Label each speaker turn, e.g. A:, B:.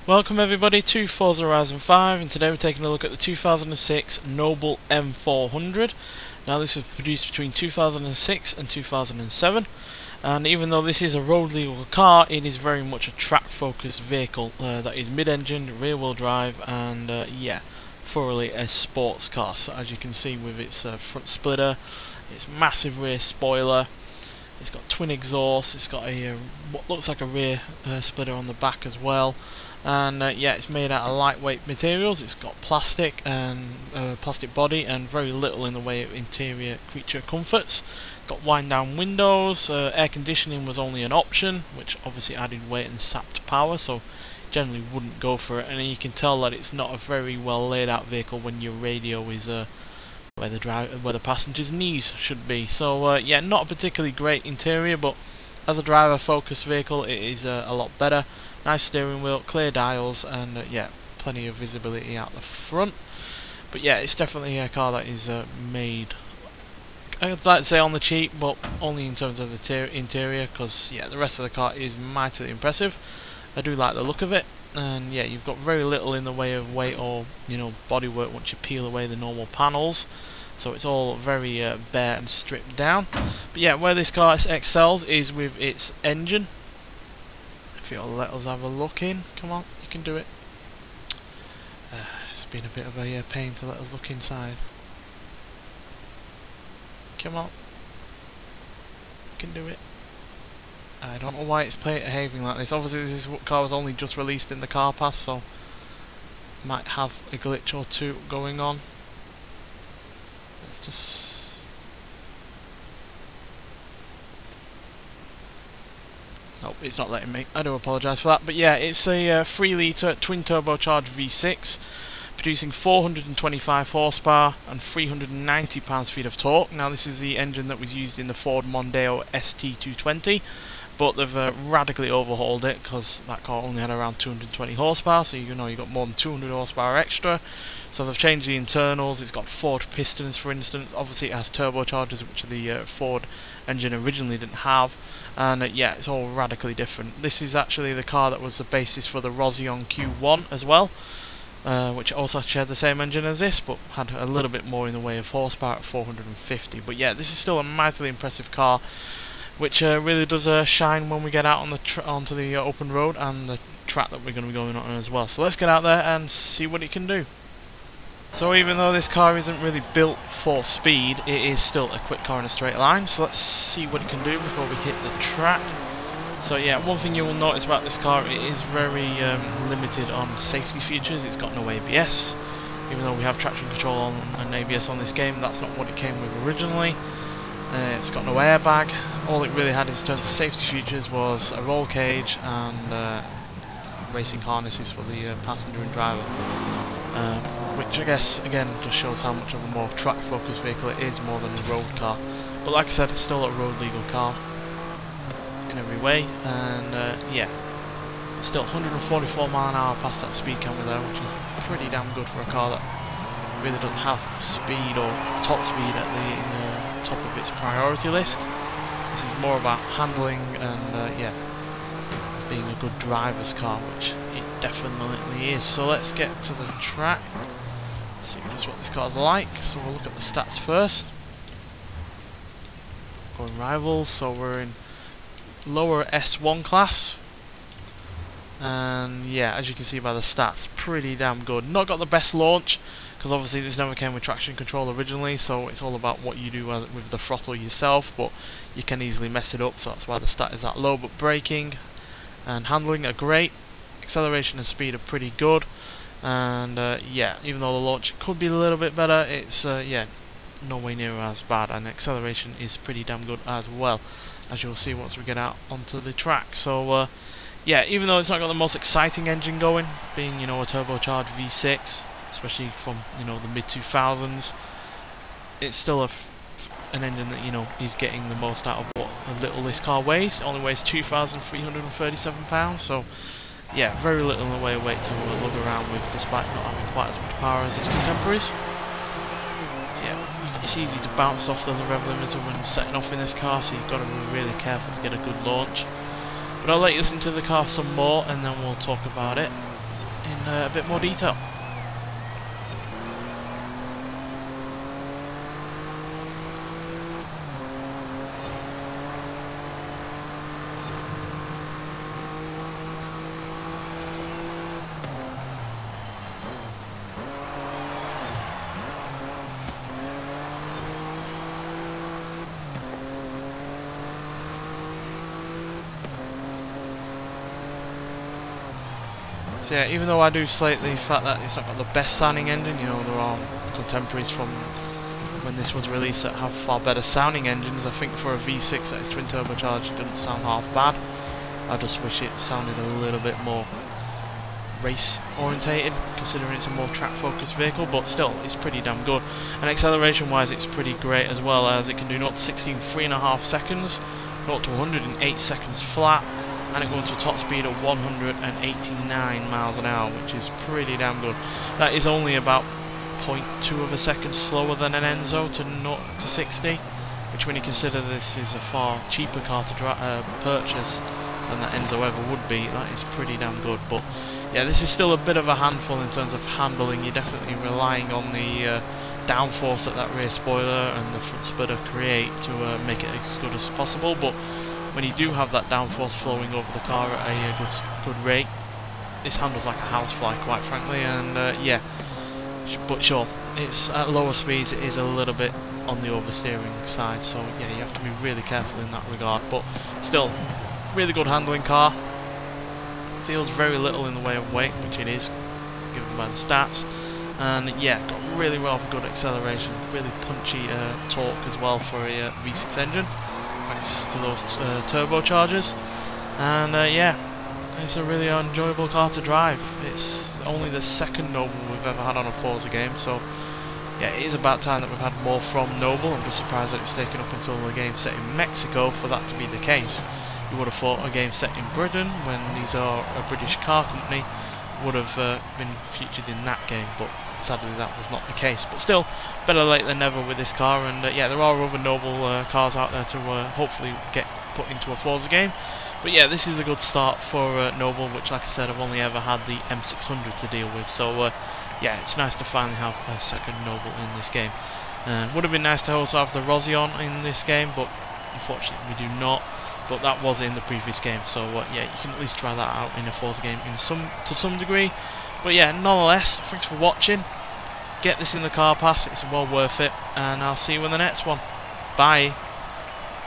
A: Welcome everybody to Forza Horizon 5, and today we're taking a look at the 2006 Noble M400. Now this was produced between 2006 and 2007, and even though this is a road legal car, it is very much a track focused vehicle that is mid-engined, rear wheel drive, and yeah, thoroughly a sports car. So as you can see with its front splitter, its massive rear spoiler, it's got twin exhausts, it's got a what looks like a rear splitter on the back as well. And yeah, it's made out of lightweight materials. It's got plastic and plastic body and very little in the way of interior creature comforts. It's got wind down windows. Air conditioning was only an option, which obviously added weight and sapped power, so generally wouldn't go for it. And you can tell that it's not a very well laid out vehicle when your radio is where the passenger's knees should be. So yeah, not a particularly great interior, but as a driver focused vehicle it is a lot better. Nice steering wheel, clear dials, and yeah, plenty of visibility out the front. But yeah, it's definitely a car that is made, I'd like to say, on the cheap, but only in terms of the interior, because yeah, the rest of the car is mightily impressive. I do like the look of it, and yeah, you've got very little in the way of weight or bodywork once you peel away the normal panels. So it's all very bare and stripped down. But yeah, where this car excels is with its engine. If you'll let us have a look in, come on, you can do it. It's been a bit of a pain to let us look inside. Come on, you can do it. I don't know why it's behaving like this. Obviously this car was only just released in the car pass, so might have a glitch or two going on. Let's just... Nope, it's not letting me. I do apologise for that. But yeah, it's a 3 litre twin turbocharged V6 producing 425 horsepower and 390 pounds-feet of torque. Now this is the engine that was used in the Ford Mondeo ST220, but they've radically overhauled it because that car only had around 220 horsepower, so you got more than 200 horsepower extra. So they've changed the internals. It's got Ford pistons, for instance. Obviously it has turbochargers, which the Ford engine originally didn't have, and yeah, it's all radically different. This is actually the car that was the basis for the Rockinchimp Q1 as well, which also shared the same engine as this, but had a little bit more in the way of horsepower at 450. But yeah, this is still a mightily impressive car, which really does shine when we get out on onto the open road and the track that we're going to be going on as well. So let's get out there and see what it can do. So even though this car isn't really built for speed, it is still a quick car in a straight line. So let's see what it can do before we hit the track. So yeah, one thing you will notice about this car, it is very limited on safety features. It's got no ABS. Even though we have traction control and ABS on this game, that's not what it came with originally. It's got no airbag. All it really had in terms of safety features was a roll cage and racing harnesses for the passenger and driver. Which I guess again just shows how much of a more track focused vehicle it is more than a road car. But like I said, it's still a road legal car in every way, and yeah, still 144 mph past that speed camera there, which is pretty damn good for a car that really doesn't have speed or top speed at the top of its priority list. This is more about handling and yeah, being a good driver's car, which it definitely is. So let's get to the track, see just what this car's like. So we'll look at the stats first. Going rivals, so we're in lower S1 class, and yeah, as you can see by the stats, pretty damn good. Not got the best launch, because obviously this never came with traction control originally, so it's all about what you do with the throttle yourself, but you can easily mess it up, so that's why the stat is that low. But braking and handling are great, acceleration and speed are pretty good, and yeah, even though the launch could be a little bit better, it's yeah, nowhere near as bad, and acceleration is pretty damn good as well, as you'll see once we get out onto the track. So yeah, even though it's not got the most exciting engine going, being a turbocharged V6, especially from the mid 2000s, it's still an engine that is getting the most out of what a little this car weighs. It only weighs 2,337 pounds, so yeah, very little in the way of weight to lug around with, despite not having quite as much power as its contemporaries. So yeah, it's easy to bounce off the rev limiter when setting off in this car, so you've got to be really careful to get a good launch. But I'll let you listen to the car some more and then we'll talk about it. in a bit more detail. So yeah, even though I do slate the fact that it's not got the best sounding engine, you know, there are contemporaries from when this was released that have far better sounding engines. I think for a V6 that is twin turbocharged, it doesn't sound half bad. I just wish it sounded a little bit more race orientated, considering it's a more track focused vehicle, but still it's pretty damn good. And acceleration wise it's pretty great as well, as it can do 0 to 60 in 3.5 seconds, 0 to 100 in 8 seconds flat, and it goes to a top speed of 189 miles an hour, which is pretty damn good. That is only about 0.2 of a second slower than an Enzo to 0 to 60, which when you consider this is a far cheaper car to purchase than that Enzo ever would be, that is pretty damn good. But yeah, this is still a bit of a handful in terms of handling. You're definitely relying on the downforce that rear spoiler and the front splitter create to make it as good as possible, but when you do have that downforce flowing over the car at a good rate, this handles like a housefly, quite frankly. And yeah, but sure, it's at lower speeds it is a little bit on the oversteering side, so yeah, you have to be really careful in that regard. But still, really good handling car. Feels very little in the way of weight, which it is given by the stats. And yeah, got really well for good acceleration, really punchy torque as well for a V6 engine, thanks to those turbochargers. And yeah, it's a really enjoyable car to drive. It's only the second Noble we've ever had on a Forza game, so yeah, it is about time that we've had more from Noble. I'm just surprised that it's taken up until the game set in Mexico for that to be the case. You would have thought a game set in Britain, when these are a British car company, would have been featured in that game, but sadly that was not the case. But still, better late than never with this car. And yeah, there are other Noble cars out there to hopefully get put into a Forza game. But yeah, this is a good start for Noble, which, like I said, I've only ever had the M600 to deal with. So yeah, it's nice to finally have a second Noble in this game. Would have been nice to also have the Rossion in this game, but unfortunately we do not. But that was in the previous game, so yeah, you can at least try that out in a Forza game to some degree. But yeah, nonetheless, thanks for watching. Get this in the car pass, it's well worth it, and I'll see you in the next one. Bye.